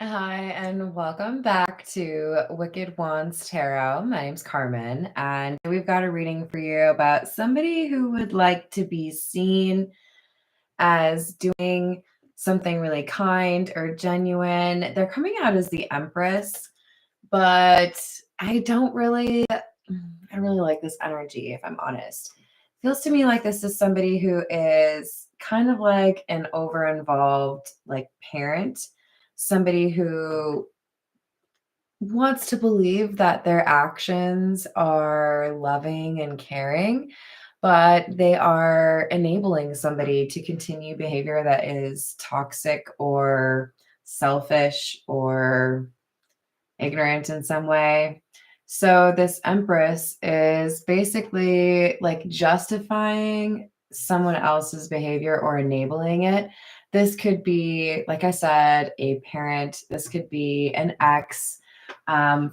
Hi, and welcome back to Wicked Wands Tarot. My name's Carmen, and we've got a reading for you about somebody who would like to be seen as doing something really kind or genuine. They're coming out as the Empress, but I really like this energy, if I'm honest. Feels to me like this is somebody who is kind of like an over-involved like parent, somebody who wants to believe that their actions are loving and caring, but they are enabling somebody to continue behavior that is toxic or selfish or ignorant in some way. So this Empress is basically like justifying someone else's behavior or enabling it. This could be, like I said, a parent. This could be an ex.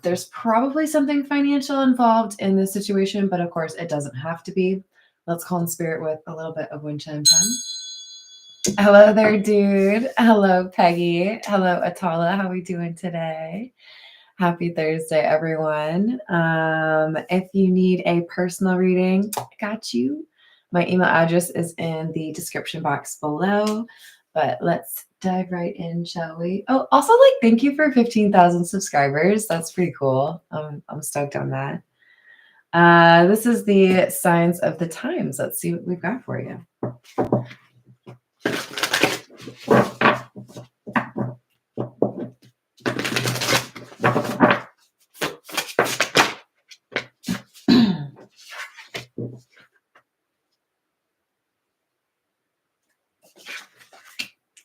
There's probably something financial involved in this situation, but of course it doesn't have to be. Let's call in spirit with a little bit of wind chime time. Hello there, dude. Hello, Peggy. Hello, Atala. How are we doing today? Happy Thursday, everyone. If you need a personal reading, I got you. My email address is in the description box below, but let's dive right in, shall we? Oh, also, like, thank you for 15,000 subscribers. That's pretty cool. I'm stoked on that. This is the signs of the times. Let's see what we've got for you.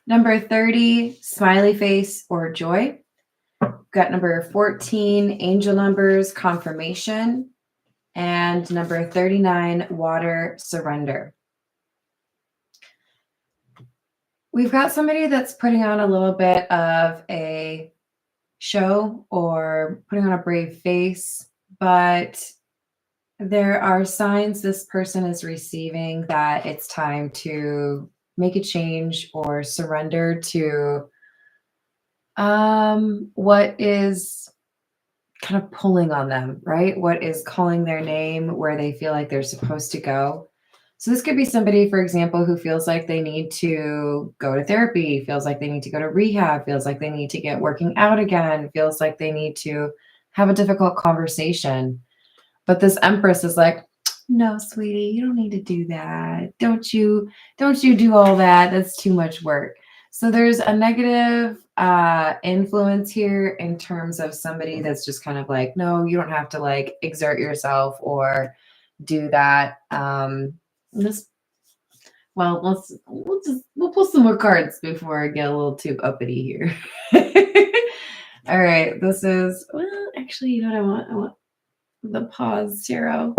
Number 30, smiley face or joy. Got number 14, angel numbers, confirmation. And number 39, water, surrender. We've got somebody that's putting on a little bit of a show or putting on a brave face, but there are signs this person is receiving that it's time to make a change or surrender to what is kind of pulling on them, right? What is calling their name where they feel like they're supposed to go. So this could be somebody, for example, who feels like they need to go to therapy, feels like they need to go to rehab, feels like they need to get working out again, feels like they need to have a difficult conversation. But this Empress is like, no, sweetie, you don't need to do that. Don't you do all that. That's too much work. So there's a negative influence here in terms of somebody that's just kind of like, no, you don't have to like exert yourself or do that. We'll pull some more cards before I get a little too uppity here. All right, this is, well, actually, you know what I want? I want the pause tarot.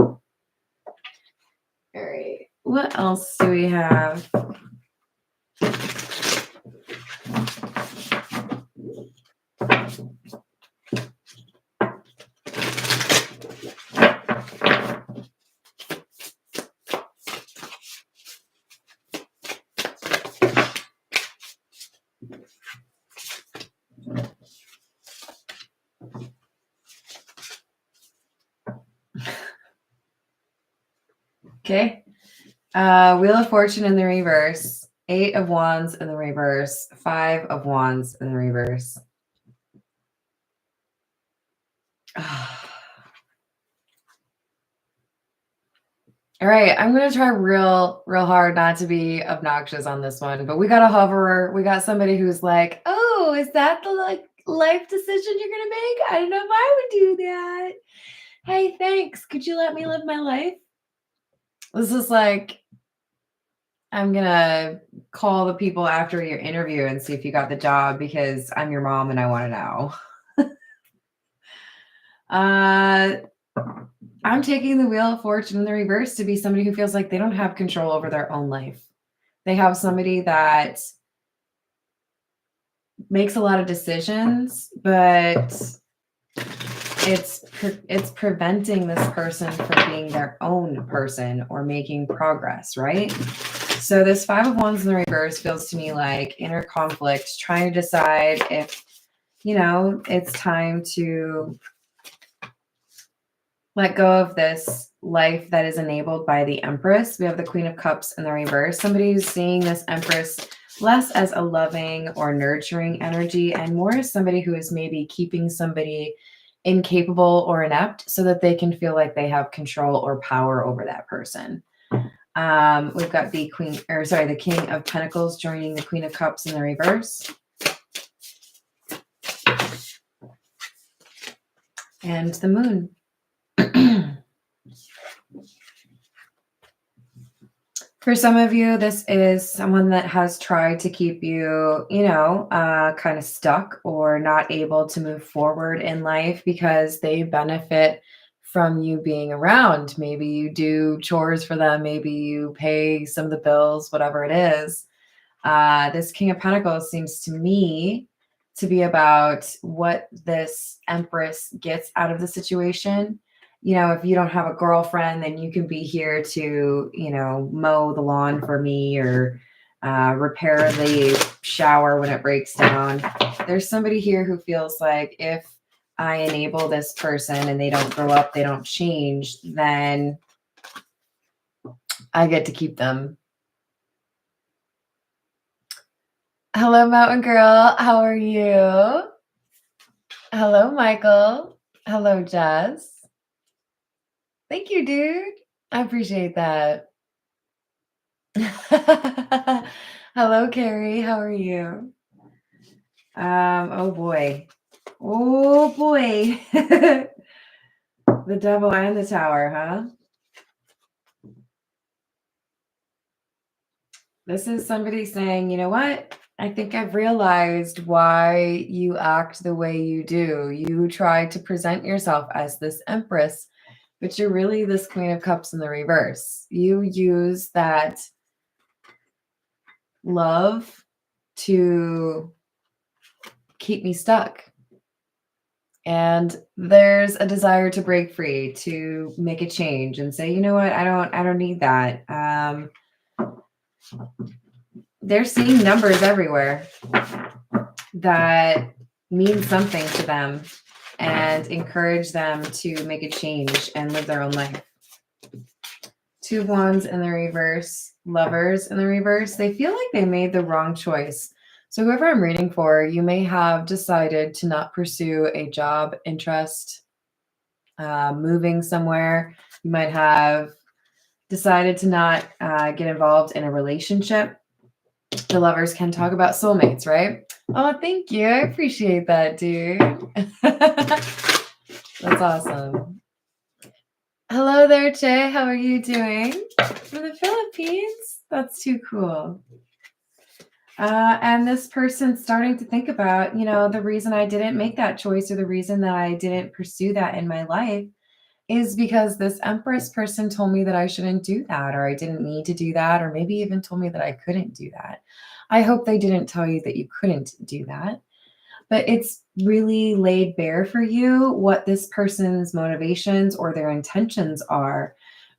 All right, what else do we have? Okay. Wheel of Fortune in the reverse, 8 of Wands in the reverse, 5 of Wands in the reverse. All right, I'm going to try real hard not to be obnoxious on this one, but we got a hoverer. We got somebody who's like, oh, is that the like life decision you're going to make? I don't know if I would do that. Hey, thanks. Could you let me live my life? This is like, I'm going to call the people after your interview and see if you got the job because I'm your mom and I want to know. I'm taking the Wheel of Fortune in the reverse to be somebody who feels like they don't have control over their own life. They have somebody that makes a lot of decisions, but it's preventing this person from being their own person or making progress, right? So this 5 of Wands in the reverse feels to me like inner conflict, trying to decide if you know, it's time to let go of this life that is enabled by the Empress. We have the Queen of Cups in the reverse. Somebody who's seeing this Empress less as a loving or nurturing energy and more as somebody who is maybe keeping somebody incapable or inept so that they can feel like they have control or power over that person. We've got the King of Pentacles joining the Queen of Cups in the reverse. And the Moon. For some of you, this is someone that has tried to keep you, kind of stuck or not able to move forward in life because they benefit from you being around. Maybe you do chores for them. Maybe you pay some of the bills, whatever it is. This King of Pentacles seems to me to be about what this Empress gets out of the situation. You know, if you don't have a girlfriend, then you can be here to, mow the lawn for me or repair the shower when it breaks down. There's somebody here who feels like if I enable this person and they don't grow up, they don't change, then I get to keep them. Hello, Mountain Girl. How are you? Hello, Michael. Hello, Jess. Thank you, dude. I appreciate that. Hello, Carrie. How are you? Oh boy. Oh boy. The Devil and the Tower, huh? This is somebody saying, you know what? I think I've realized why you act the way you do. You try to present yourself as this Empress, but you're really this Queen of Cups in the reverse. You use that love to keep me stuck. And there's a desire to break free, to make a change and say, you know what, I don't need that. They're seeing numbers everywhere that mean something to them and encourage them to make a change and live their own life. Two of Wands in the reverse, Lovers in the reverse. They feel like they made the wrong choice. So whoever I'm reading for, you may have decided to not pursue a job interest, moving somewhere. You might have decided to not get involved in a relationship. The Lovers can talk about soulmates, right? Oh, thank you. I appreciate that, dude. That's awesome. Hello there, Che. How are you doing? From the Philippines? That's too cool. And this person's starting to think about, the reason I didn't make that choice or the reason that I didn't pursue that in my life is because this Empress person told me that I shouldn't do that, or I didn't need to do that, or maybe even told me that I couldn't do that. I hope they didn't tell you that you couldn't do that, but it's really laid bare for you what this person's motivations or their intentions are.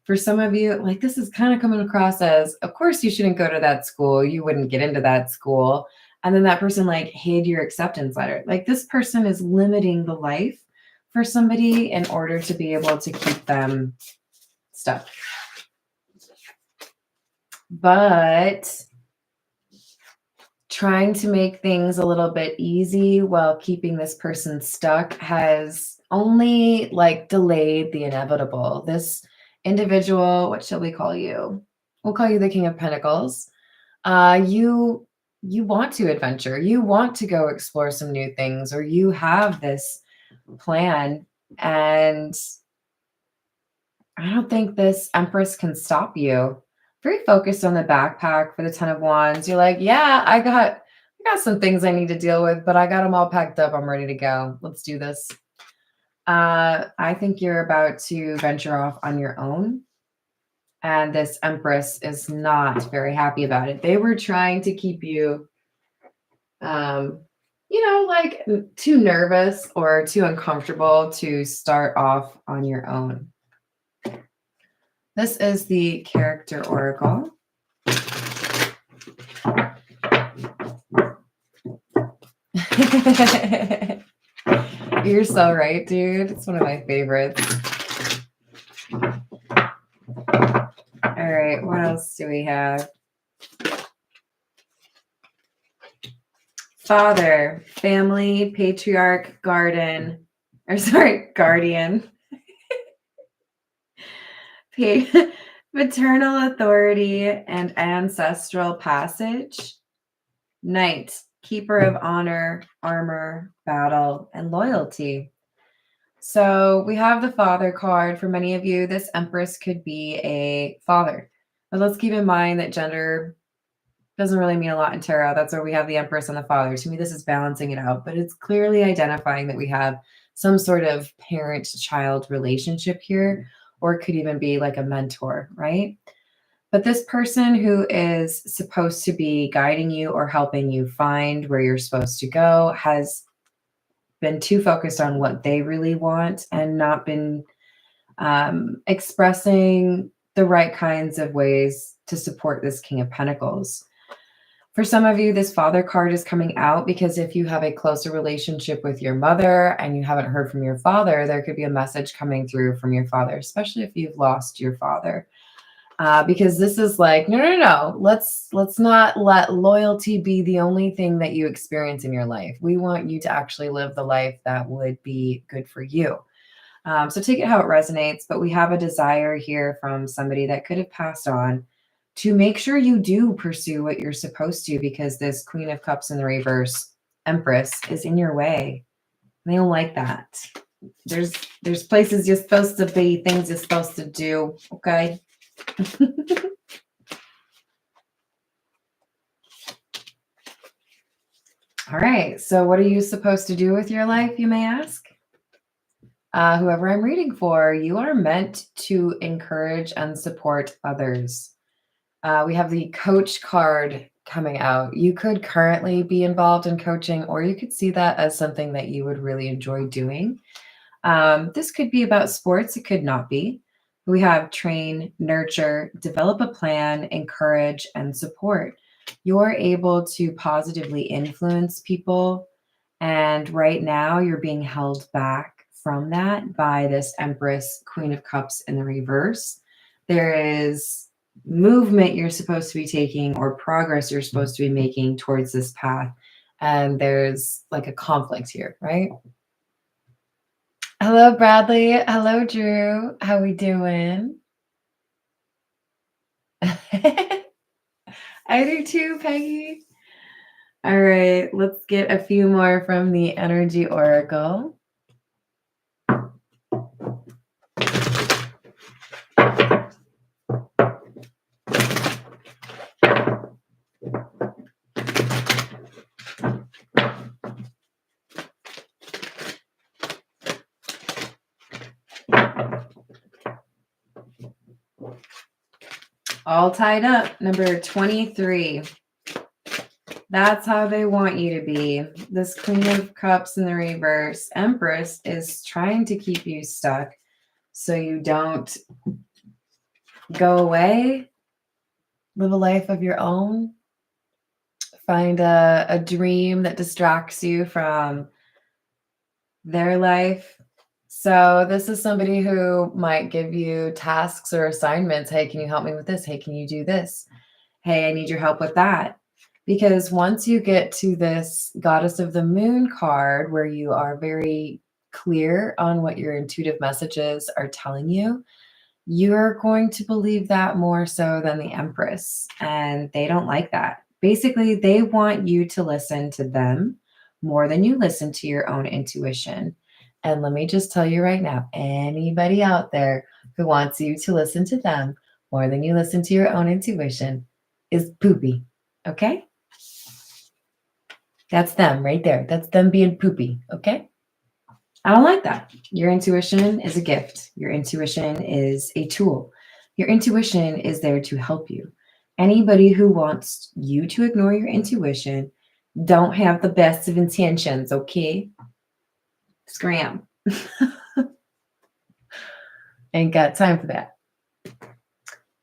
For some of you, like this is kind of coming across as, of course you shouldn't go to that school. You wouldn't get into that school. And then that person like hid your acceptance letter. Like this person is limiting the life for somebody in order to be able to keep them stuck. But trying to make things a little bit easy while keeping this person stuck has only like delayed the inevitable. This individual, what shall we call you? We'll call you the King of Pentacles. You want to adventure. You want to go explore some new things, or you have this plan, and I don't think this Empress can stop you. Very focused on the backpack for the Ten of Wands. You're like, yeah, I got some things I need to deal with, but I got them all packed up. I'm ready to go. Let's do this. I think you're about to venture off on your own. And this Empress is not very happy about it. They were trying to keep you, like too nervous or too uncomfortable to start off on your own. This is the Character Oracle. You're so right, dude. It's one of my favorites. All right, what else do we have? Father, family, patriarch, guardian. Paternal authority and ancestral passage. Knight, keeper of honor, armor, battle, and loyalty. So we have the father card. For many of you, this Empress could be a father. But let's keep in mind that gender doesn't really mean a lot in tarot. That's where we have the Empress and the father. To me, this is balancing it out, but it's clearly identifying that we have some sort of parent-child relationship here, or it could even be like a mentor, right? But this person who is supposed to be guiding you or helping you find where you're supposed to go has been too focused on what they really want and not been expressing the right kinds of ways to support this King of Pentacles. For some of you, this father card is coming out because if you have a closer relationship with your mother and you haven't heard from your father, there could be a message coming through from your father, especially if you've lost your father. Because this is like, no. Let's not let loyalty be the only thing that you experience in your life. We want you to actually live the life that would be good for you. So take it how it resonates, but we have a desire here from somebody that could have passed on to make sure you do pursue what you're supposed to, because this Queen of Cups in the reverse, Empress, is in your way. They don't like that. There's places you're supposed to be, things you're supposed to do, okay? All right, so what are you supposed to do with your life, you may ask? Whoever I'm reading for, you are meant to encourage and support others. We have the coach card coming out. You could currently be involved in coaching, or you could see that as something that you would really enjoy doing. This could be about sports. It could not be. We have train, nurture, develop a plan, encourage, and support. You're able to positively influence people. And right now you're being held back from that by this Empress, Queen of Cups in the reverse. There is movement you're supposed to be taking or progress you're supposed to be making towards this path. And there's like a conflict here, right? Hello, Bradley. Hello, Drew. How we doing? I do too, Peggy. All right, let's get a few more from the Energy Oracle. All tied up. Number 23. That's how they want you to be. This Queen of Cups in the reverse, Empress, is trying to keep you stuck so you don't go away, live a life of your own, find a dream that distracts you from their life. So this is somebody who might give you tasks or assignments. Hey, can you help me with this? Hey, can you do this? Hey, I need your help with that. Because once you get to this Goddess of the Moon card, where you are very clear on what your intuitive messages are telling you, you're going to believe that more so than the Empress. And they don't like that. Basically, they want you to listen to them more than you listen to your own intuition. And let me just tell you right now, anybody out there who wants you to listen to them more than you listen to your own intuition is poopy. Okay? That's them right there. That's them being poopy. Okay? I don't like that. Your intuition is a gift. Your intuition is a tool. Your intuition is there to help you. Anybody who wants you to ignore your intuition don't have the best of intentions, okay? Scram. Ain't got time for that.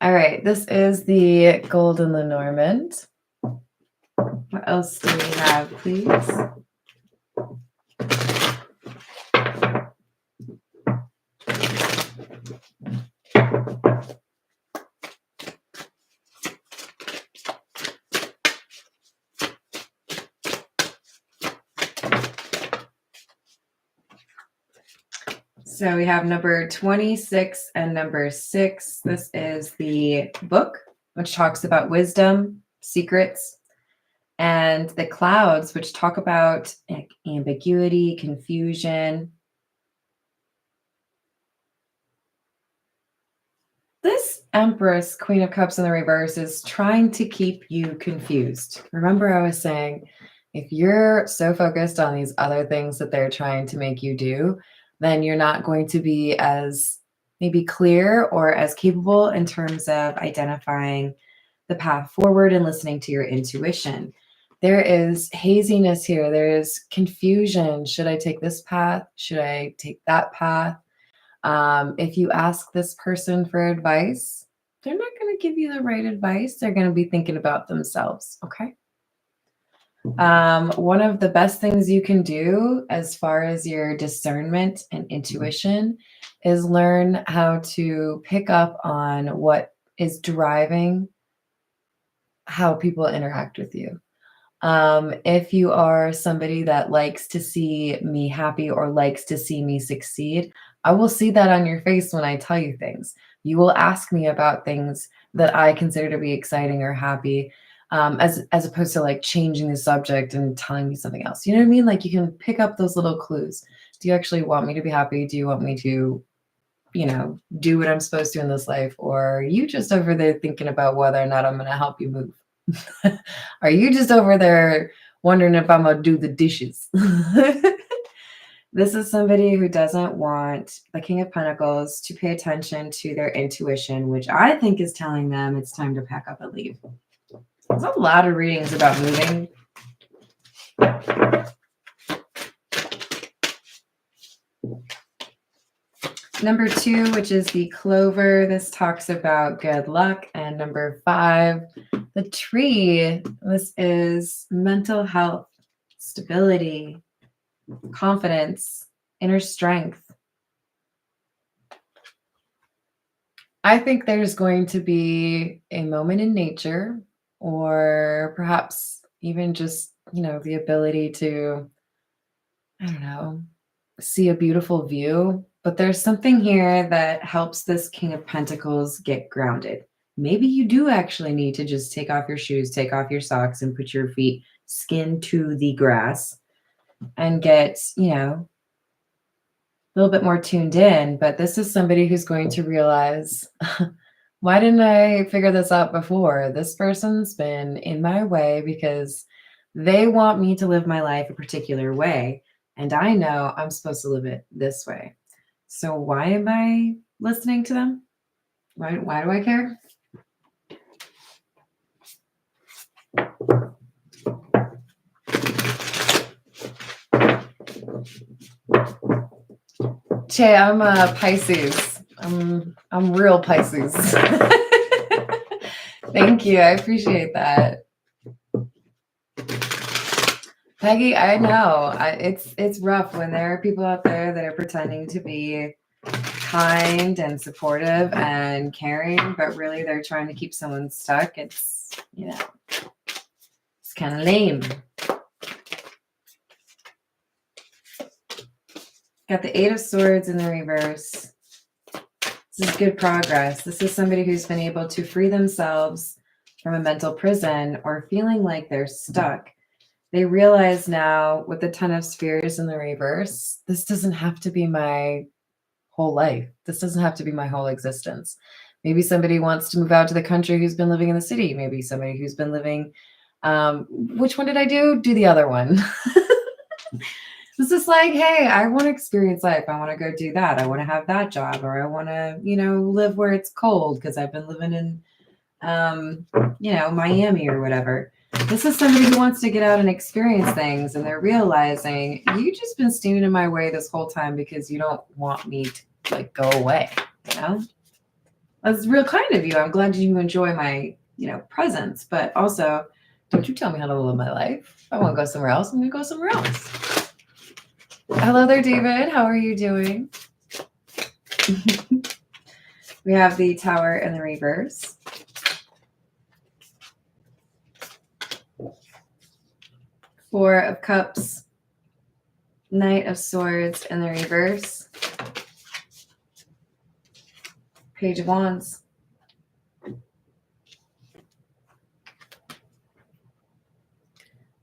All right, this is the Golden Lenormand. What else do we have, please? So we have number 26 and number 6. This is the book, which talks about wisdom, secrets, and the clouds, which talk about ambiguity, confusion. This Empress, Queen of Cups in the reverse, is trying to keep you confused. Remember, I was saying, if you're so focused on these other things that they're trying to make you do, then you're not going to be as maybe clear or as capable in terms of identifying the path forward and listening to your intuition. There is haziness here. There is confusion. Should I take this path? Should I take that path? If you ask this person for advice, they're not going to give you the right advice. They're going to be thinking about themselves. Okay. One of the best things you can do as far as your discernment and intuition is learn how to pick up on what is driving how people interact with you. If you are somebody that likes to see me happy or likes to see me succeed, I will see that on your face when I tell you things. You will ask me about things that I consider to be exciting or happy, as opposed to like changing the subject and telling me something else. You know what I mean? Like you can pick up those little clues. Do you actually want me to be happy? Do you want me to, do what I'm supposed to in this life? Or are you just over there thinking about whether or not I'm going to help you move? Are you just over there wondering if I'm going to do the dishes? This is somebody who doesn't want the King of Pentacles to pay attention to their intuition, which I think is telling them it's time to pack up and leave. There's a lot of readings about moving. Number 2, which is the clover, this talks about good luck. And number 5, the tree, this is mental health, stability, confidence, inner strength. I think there's going to be a moment in nature, or perhaps even just, the ability to, I don't know, see a beautiful view. But there's something here that helps this King of Pentacles get grounded. Maybe you do actually need to just take off your shoes, take off your socks, and put your feet skin to the grass and get, a little bit more tuned in. But this is somebody who's going to realize, why didn't I figure this out before? This person's been in my way because they want me to live my life a particular way. And I know I'm supposed to live it this way. So why am I listening to them? Why do I care? Che, I'm a Pisces. I'm real Pisces. Thank you. I appreciate that. Peggy, I know. It's rough when there are people out there that are pretending to be kind and supportive and caring, but really they're trying to keep someone stuck. It's, it's kind of lame. Got the 8 of Swords in the reverse. This is good progress. This is somebody who's been able to free themselves from a mental prison or feeling like they're stuck. They realize now with the 10 of Spheres in the reverse, this doesn't have to be my whole life. This doesn't have to be my whole existence. Maybe somebody wants to move out to the country who's been living in the city. Maybe somebody who's been living, which one did I do? Do the other one. This is like, hey, I want to experience life. I want to go do that. I want to have that job, or I want to, live where it's cold because I've been living in, Miami or whatever. This is somebody who wants to get out and experience things, and they're realizing you just been standing in my way this whole time because you don't want me to go away. That's real kind of you. I'm glad you enjoy my, presence, but also don't you tell me how to live my life. If I want to go somewhere else, I'm going to go somewhere else. Hello there, David. How are you doing? We have the Tower in the reverse. Four of Cups, Knight of Swords in the reverse. Page of Wands.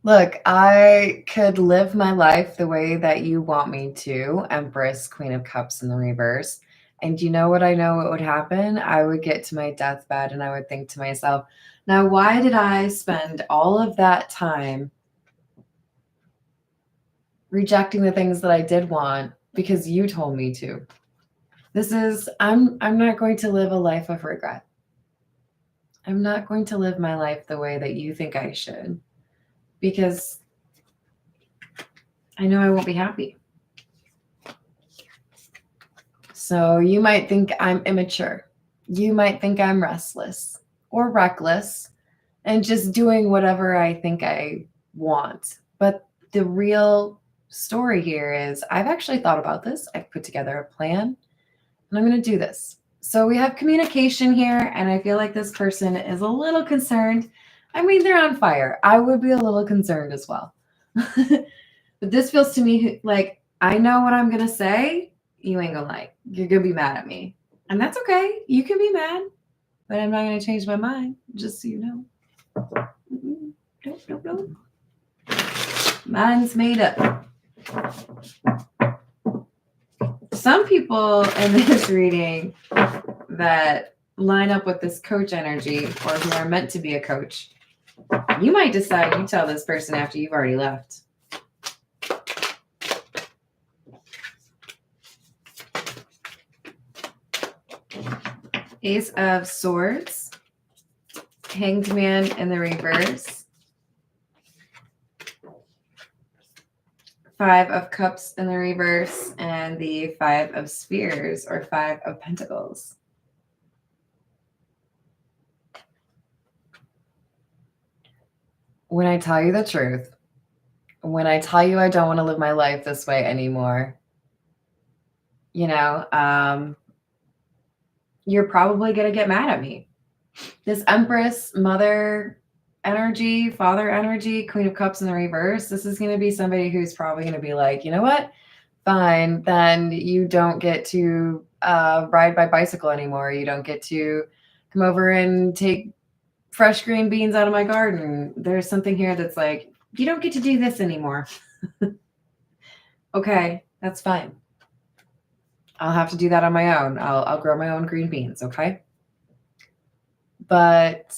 Look, I could live my life the way that you want me to, Empress, Queen of Cups in the reverse. And you know what I know what would happen? I would get to my deathbed and I would think to myself, now, why did I spend all of that time rejecting the things that I did want because you told me to? I'm not going to live a life of regret. I'm not going to live my life the way that you think I should because I know I won't be happy. So you might think I'm immature. You might think I'm restless or reckless and just doing whatever I think I want. But the real story here is I've actually thought about this. I've put together a plan and I'm going to do this. So we have communication here, and I feel like this person is a little concerned. I mean, they're on fire. I would be a little concerned as well. But this feels to me like I know what I'm going to say. You ain't going to like. You're going to be mad at me. And that's okay. You can be mad, but I'm not going to change my mind, just so you know. Nope. Mine's made up. Some people in this reading that line up with this coach energy or who are meant to be a coach, you might decide you tell this person after you've already left. Ace of Swords, Hanged Man in the reverse, Five of Cups in the reverse, and the Five of Spheres or Five of Pentacles. When I tell you the truth, when I tell you I don't want to live my life this way anymore, you're probably going to get mad at me. This Empress, Mother energy, Father energy, Queen of Cups in the reverse, this is going to be somebody who's probably going to be like, you know what? Fine, then you don't get to ride my bicycle anymore. You don't get to come over and take fresh green beans out of my garden. There's something here that's like, you don't get to do this anymore. Okay, that's fine. I'll have to do that on my own. I'll grow my own green beans, okay? But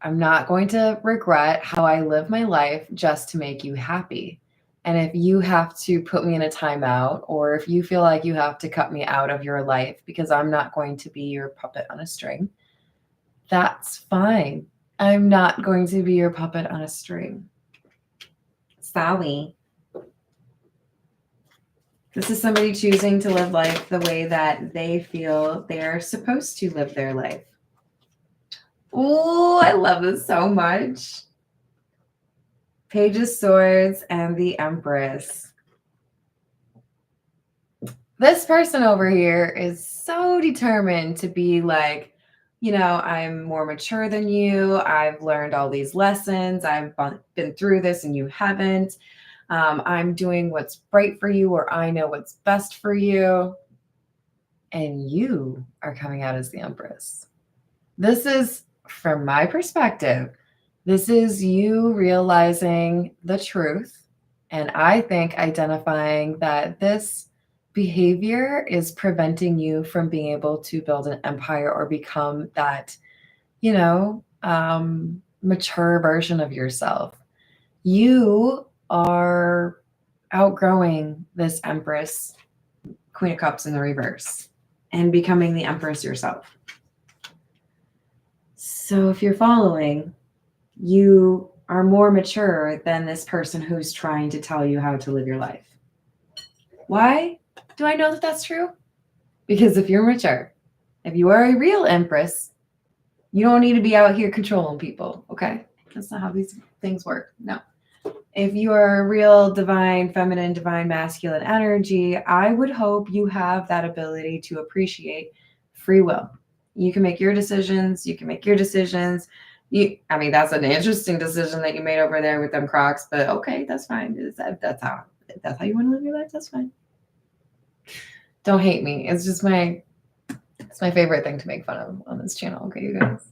I'm not going to regret how I live my life just to make you happy. And if you have to put me in a timeout, or if you feel like you have to cut me out of your life because I'm not going to be your puppet on a string, that's fine. I'm not going to be your puppet on a string. Sally. This is somebody choosing to live life the way that they feel they're supposed to live their life. Oh, I love this so much. Page of Swords and the Empress. This person over here is so determined to be like, I'm more mature than you. I've learned all these lessons. I've been through this and you haven't. I'm doing what's right for you, or I know what's best for you. And you are coming out as the Empress. This is, from my perspective, this is you realizing the truth. And I think identifying that this behavior is preventing you from being able to build an empire or become that, mature version of yourself. You are outgrowing this Empress, Queen of Cups in the reverse, and becoming the Empress yourself. So if you're following, you are more mature than this person who's trying to tell you how to live your life. Why do I know that that's true? Because if you're mature, if you are a real Empress, you don't need to be out here controlling people, okay? That's not how these things work. No. If you are a real divine feminine, divine masculine energy, I would hope you have that ability to appreciate free will. You can make your decisions. You can make your decisions. That's an interesting decision that you made over there with them Crocs, but okay, that's fine. That's how you want to live your life. That's fine. Don't hate me. It's It's my favorite thing to make fun of on this channel. Okay, you guys.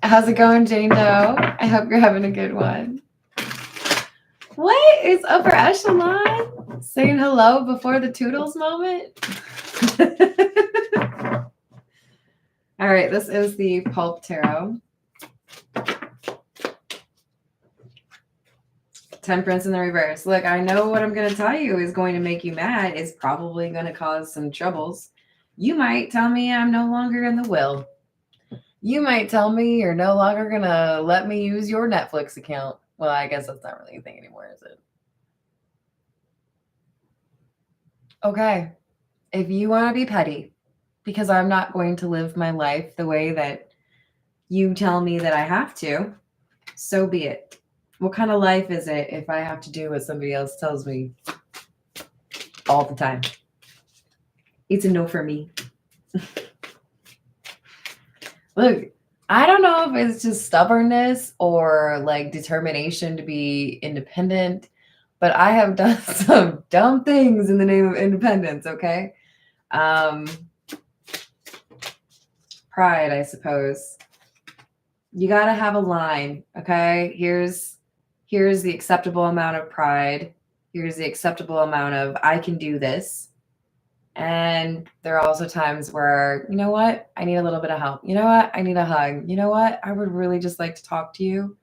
How's it going, Jane Doe? I hope you're having a good one. What is upper echelon? Saying hello before the toodles moment? All right, this is the Pulp Tarot. Temperance in the reverse. Look, I know what I'm going to tell you is going to make you mad. It's probably going to cause some troubles. You might tell me I'm no longer in the will. You might tell me you're no longer going to let me use your Netflix account. Well, I guess that's not really a thing anymore, is it? Okay. If you want to be petty, because I'm not going to live my life the way that you tell me that I have to, so be it. What kind of life is it if I have to do what somebody else tells me all the time? It's a no for me. Look, I don't know if it's just stubbornness or like determination to be independent, but I have done some dumb things in the name of independence, okay? Pride, I suppose. You got to have a line, okay? Here's the acceptable amount of pride. Here's the acceptable amount of I can do this. And there are also times where, you know what? I need a little bit of help. You know what? I need a hug. You know what? I would really just like to talk to you.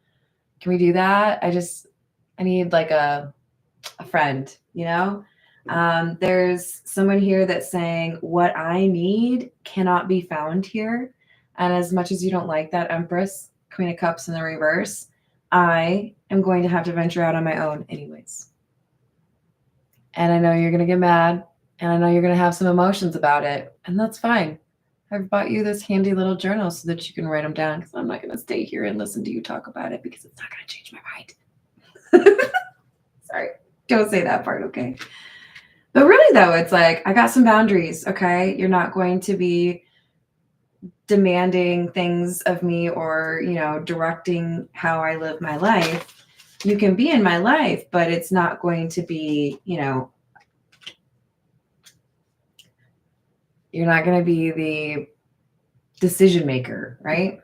Can we do that? I need like a friend, you know? There's someone here that's saying what I need cannot be found here. And as much as you don't like that, Empress, Queen of Cups in the reverse, I am going to have to venture out on my own anyways. And I know you're going to get mad, and I know you're going to have some emotions about it, and that's fine. I've bought you this handy little journal so that you can write them down, because I'm not going to stay here and listen to you talk about it because it's not going to change my mind. Sorry, don't say that part, okay? But really, though, it's like, I got some boundaries, okay? You're not going to be demanding things of me or, you know, directing how I live my life. You can be in my life, but it's not going to be, you know, you're not going to be the decision maker, right?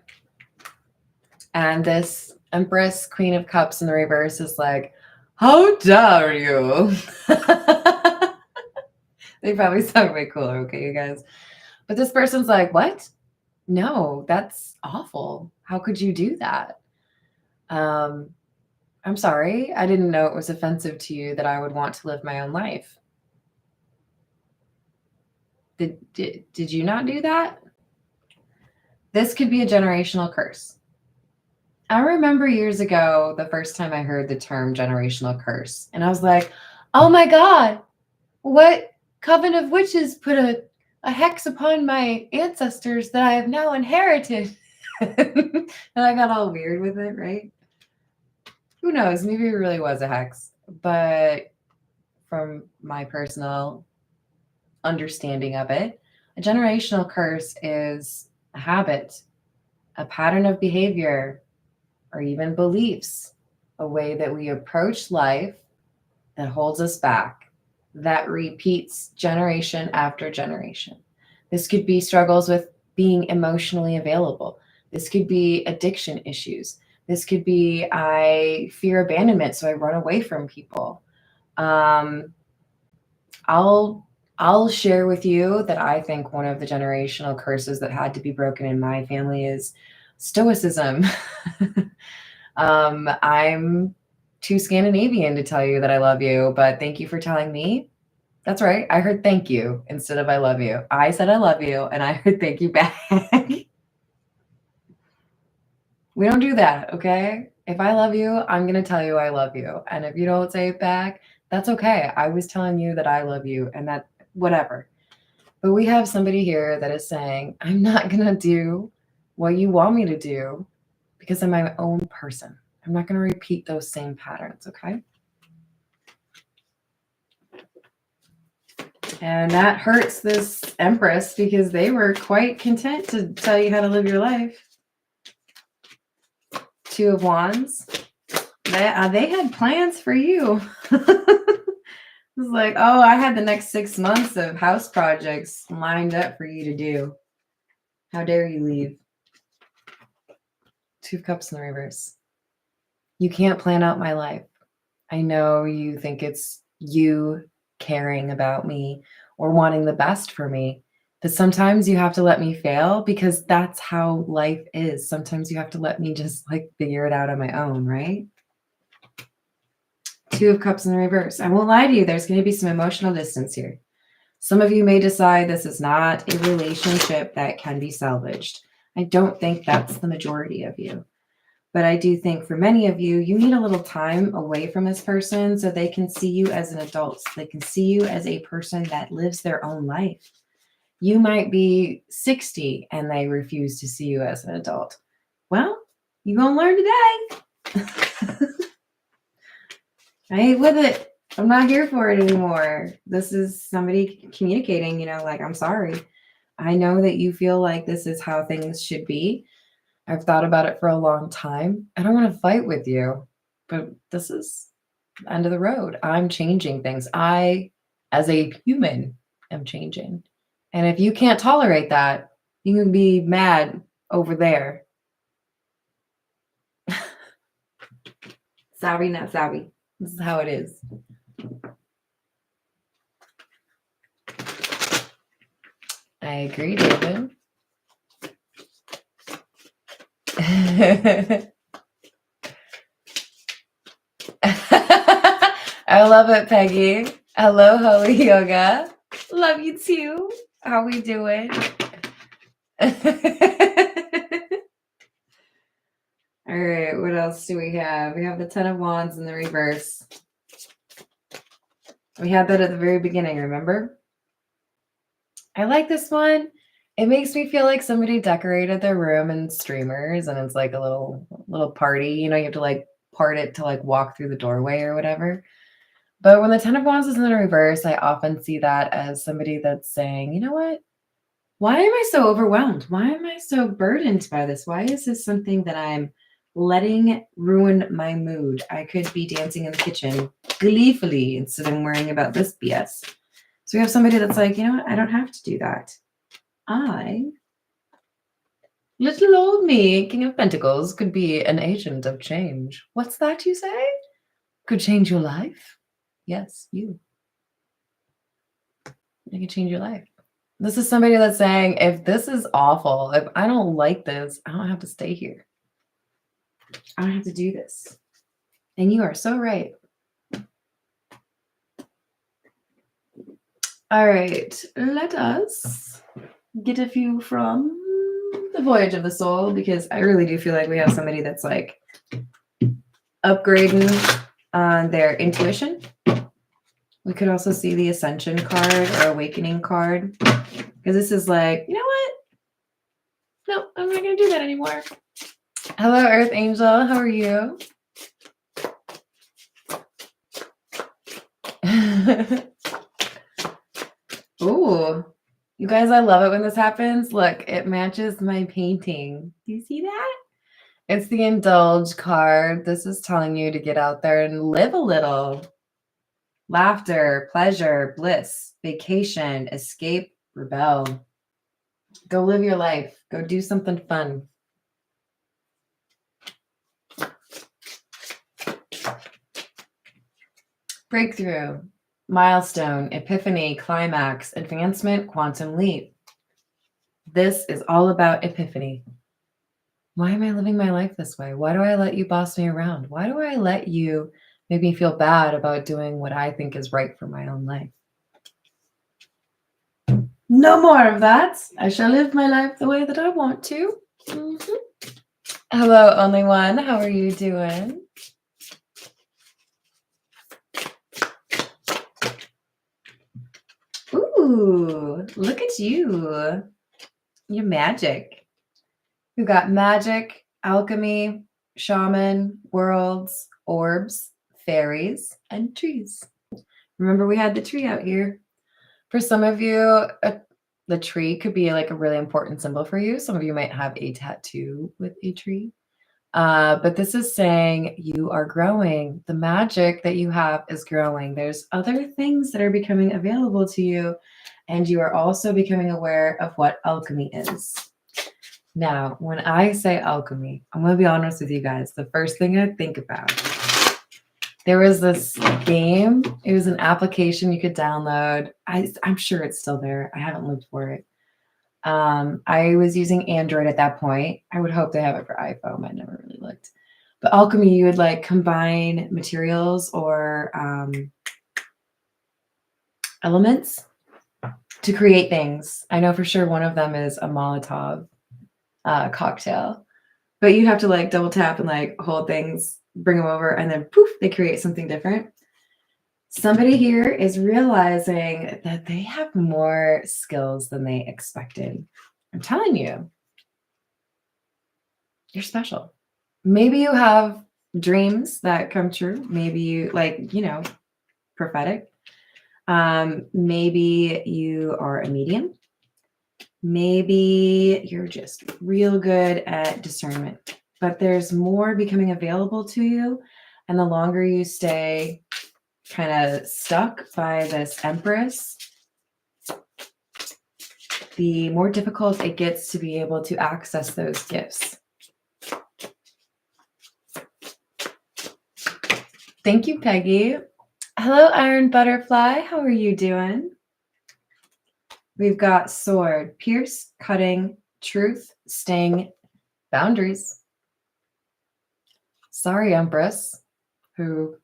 And this Empress, Queen of Cups in the reverse is like, how dare you? They probably sound way cooler, okay, you guys? But this person's like, what? No, that's awful. How could you do that? I'm sorry. I didn't know it was offensive to you that I would want to live my own life. Did you not do that? This could be a generational curse. I remember years ago, the first time I heard the term generational curse, and I was like, oh my God, what coven of witches put a hex upon my ancestors that I have now inherited? And I got all weird with it, right? Who knows? Maybe it really was a hex. But from my personal understanding of it, a generational curse is a habit, a pattern of behavior, or even beliefs, a way that we approach life that holds us back, that repeats generation after generation. This could be struggles with being emotionally available. This could be addiction issues. This could be I fear abandonment, so I run away from people. I'll share with you that I think one of the generational curses that had to be broken in my family is stoicism. I'm too Scandinavian to tell you that I love you, but thank you for telling me. That's right. I heard thank you instead of I love you. I said I love you, and I heard thank you back. We don't do that, okay? If I love you, I'm going to tell you I love you. And if you don't say it back, that's okay. I was telling you that I love you, and that whatever. But we have somebody here that is saying, I'm not going to do what you want me to do because I'm my own person. I'm not going to repeat those same patterns, okay? And that hurts this Empress because they were quite content to tell you how to live your life. Two of Wands. They had plans for you. It's like, oh, I had the next 6 months of house projects lined up for you to do. How dare you leave? Two of Cups in the reverse. You can't plan out my life. I know you think it's you caring about me or wanting the best for me, but sometimes you have to let me fail because that's how life is. Sometimes you have to let me just like figure it out on my own, right? Two of Cups in the reverse. I won't lie to you, there's going to be some emotional distance here. Some of you may decide this is not a relationship that can be salvaged. I don't think that's the majority of you. But I do think for many of you, you need a little time away from this person so they can see you as an adult. So they can see you as a person that lives their own life. You might be 60 and they refuse to see you as an adult. Well, you're going to learn today. I ain't with it. I'm not here for it anymore. This is somebody communicating, like, I'm sorry. I know that you feel like this is how things should be. I've thought about it for a long time. I don't want to fight with you, but this is the end of the road. I'm changing things. I, as a human, am changing. And if you can't tolerate that, you can be mad over there. Sorry, not sorry. This is how it is. I agree, David. I love it, Peggy. Hello, Holy Yoga. Love you too. How we doing? All right, what else do we have? We have the Ten of Wands in the reverse. We had that at the very beginning, remember? I like this one. It makes me feel like somebody decorated their room in streamers and it's like a little party. You have to like part it to like walk through the doorway or whatever. But when the Ten of Wands is in the reverse, I often see that as somebody that's saying, you know what? Why am I so overwhelmed? Why am I so burdened by this? Why is this something that I'm letting ruin my mood? I could be dancing in the kitchen gleefully instead of worrying about this BS. So we have somebody that's like, you know what? I don't have to do that. Little old me, King of Pentacles, could be an agent of change. What's that you say? Could change your life? Yes, you. You can change your life. This is somebody that's saying, if this is awful, if I don't like this, I don't have to stay here. I don't have to do this. And you are so right. All right, let us get a few from the Voyage of the Soul, because I really do feel like we have somebody that's like upgrading on their intuition. We could also see the Ascension card or Awakening card, because this is like, you know what? No, I'm not going to do that anymore. Hello, Earth Angel. How are you? Ooh, you guys, I love it when this happens. Look, it matches my painting. Do you see that? It's the Indulge card. This is telling you to get out there and live a little. Laughter, pleasure, bliss, vacation, escape, rebel. Go live your life. Go do something fun. Breakthrough, milestone, epiphany, climax, advancement, quantum leap. This is all about epiphany. Why am I living my life this way? Why do I let you boss me around? Why do I let you make me feel bad about doing what I think is right for my own life? No more of that. I shall live my life the way that I want to. Mm-hmm. Hello, only one. How are you doing? Ooh, look at you. You're magic. We got magic, alchemy, shaman, worlds, orbs, fairies, and trees. Remember, we had the tree out here. For some of you, the tree could be like a really important symbol for you. Some of you might have a tattoo with a tree. But this is saying you are growing. The magic that you have is growing. There's other things that are becoming available to you, and you are also becoming aware of what alchemy is. Now, when I say alchemy, I'm going to be honest with you guys. The first thing I think about, there was this game. It was an application you could download. I'm sure it's still there. I haven't looked for it. I was using Android at that point. I would hope they have it for iPhone. I never really looked. But alchemy, you would like combine materials or elements to create things. I know for sure one of them is a Molotov cocktail, but you have to like double tap and like hold things, bring them over, and then poof, they create something different. Somebody here is realizing that they have more skills than they expected. I'm telling you, you're special. Maybe you have dreams that come true. Maybe you like, prophetic. Maybe you are a medium. Maybe you're just real good at discernment, but there's more becoming available to you. And the longer you stay kind of stuck by this Empress, the more difficult it gets to be able to access those gifts. Thank you, Peggy. Hello, Iron Butterfly. How are you doing? We've got sword, pierce, cutting, truth, sting, boundaries. Sorry, Empress, who,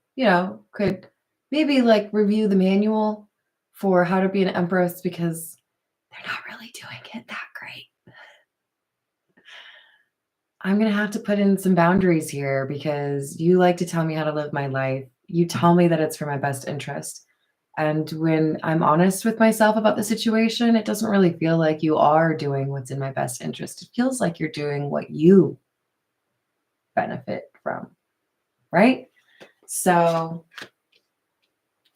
could maybe like review the manual for how to be an Empress because they're not really doing it that great. I'm going to have to put in some boundaries here because you like to tell me how to live my life. You tell me that it's for my best interest. And when I'm honest with myself about the situation, it doesn't really feel like you are doing what's in my best interest. It feels like you're doing what you benefit from, right? So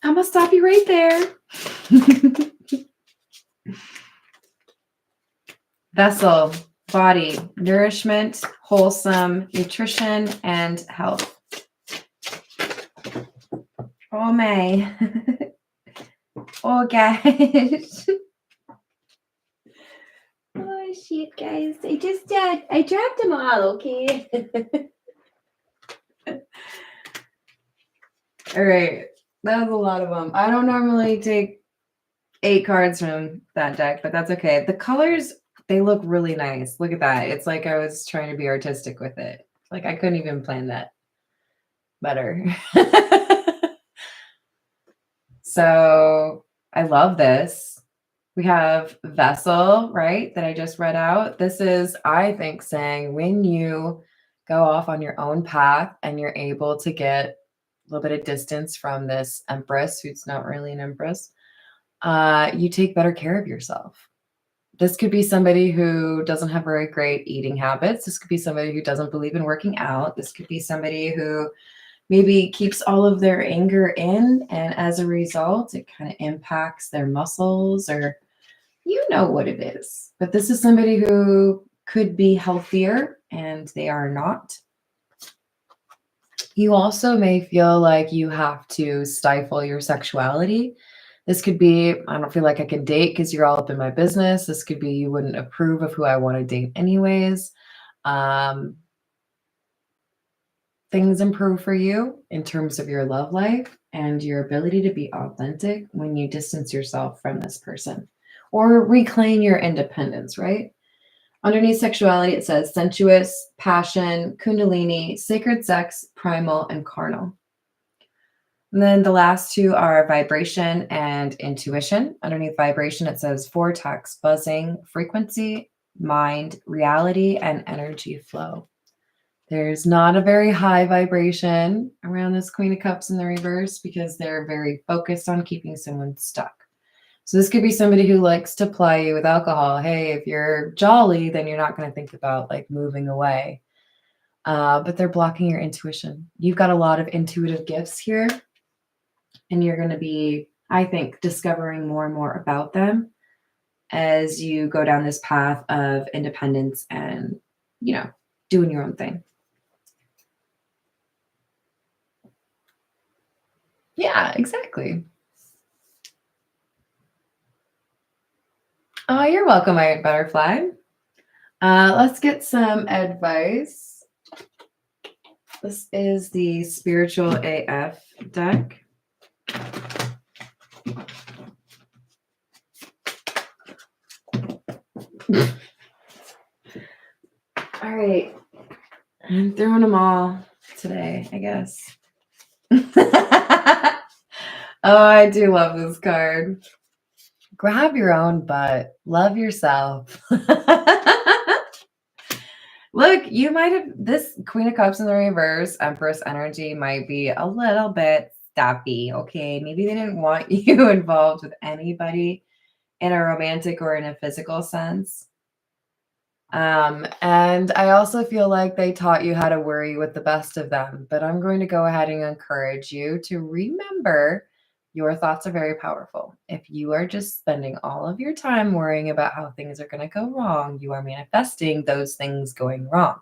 I'm going to stop you right there. Vessel, body, nourishment, wholesome, nutrition, and health. Oh my. Oh gosh. Oh shit, guys. I dropped them all, okay? All right. That was a lot of them. I don't normally take 8 cards from that deck, but that's okay. The colors, they look really nice. Look at that. It's like I was trying to be artistic with it. Like I couldn't even plan that better. So I love this. We have vessel, right? That I just read out. This is, I think, saying when you go off on your own path and you're able to get a little bit of distance from this Empress, who's not really an Empress, you take better care of yourself. This could be somebody who doesn't have very great eating habits. This could be somebody who doesn't believe in working out. This could be somebody who maybe keeps all of their anger in, and as a result, it kind of impacts their muscles, or you know what it is. But this is somebody who could be healthier, and they are not. You also may feel like you have to stifle your sexuality. This could be, I don't feel like I can date because you're all up in my business. This could be, you wouldn't approve of who I want to date anyways. Things improve for you in terms of your love life and your ability to be authentic when you distance yourself from this person or reclaim your independence, right? Underneath sexuality, it says sensuous, passion, kundalini, sacred sex, primal, and carnal. And then the last 2 are vibration and intuition. Underneath vibration, it says vortex, buzzing, frequency, mind, reality, and energy flow. There's not a very high vibration around this Queen of Cups in the reverse because they're very focused on keeping someone stuck. So this could be somebody who likes to ply you with alcohol. Hey, if you're jolly, then you're not going to think about like moving away. But they're blocking your intuition. You've got a lot of intuitive gifts here, and you're going to be, I think, discovering more and more about them as you go down this path of independence and, doing your own thing. Yeah, exactly. Oh, you're welcome, my butterfly. Let's get some advice. This is the Spiritual AF deck. All right. I'm throwing them all today, I guess. Oh, I do love this card. Grab your own butt. Love yourself. Look, you might have this Queen of Cups in the reverse, Empress energy might be a little bit stuffy. Okay. Maybe they didn't want you involved with anybody in a romantic or in a physical sense. And I also feel like they taught you how to worry with the best of them, but I'm going to go ahead and encourage you to remember your thoughts are very powerful. If you are just spending all of your time worrying about how things are going to go wrong, you are manifesting those things going wrong.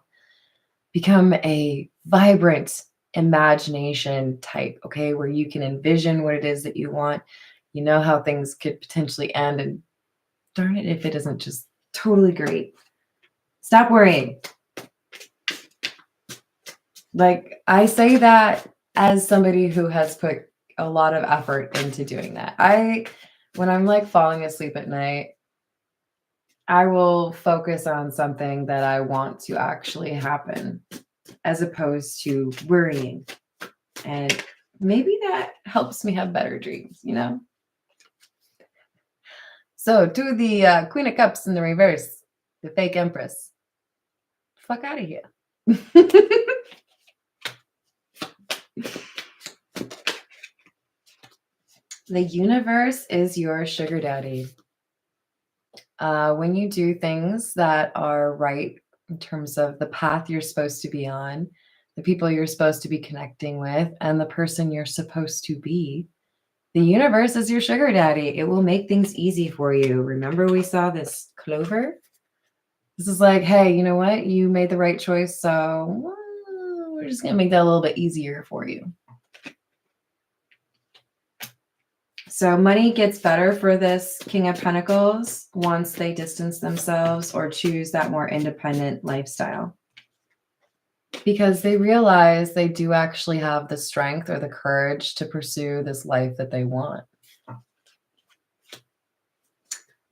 Become a vibrant imagination type, okay, where you can envision what it is that you want. You know how things could potentially end, and darn it if it isn't just totally great. Stop worrying. Like, I say that as somebody who has put a lot of effort into doing that. When I'm like falling asleep at night, I will focus on something that I want to actually happen as opposed to worrying. And maybe that helps me have better dreams, you know? So, to the Queen of Cups in the reverse, the fake Empress. Fuck out of here. The universe is your sugar daddy. When you do things that are right in terms of the path you're supposed to be on, the people you're supposed to be connecting with, and the person you're supposed to be, the universe is your sugar daddy. It will make things easy for you. Remember, we saw this clover? This is like, hey, you know what? You made the right choice. So we're just going to make that a little bit easier for you. So money gets better for this King of Pentacles once they distance themselves or choose that more independent lifestyle. Because they realize they do actually have the strength or the courage to pursue this life that they want.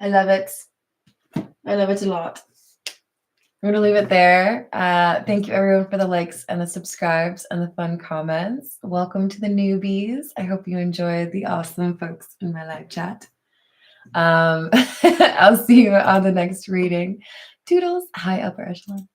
I love it. I love it a lot. I'm going to leave it there. Thank you, everyone, for the likes and the subscribes and the fun comments. Welcome to the newbies. I hope you enjoyed the awesome folks in my live chat. I'll see you on the next reading. Toodles. Hi, upper echelon.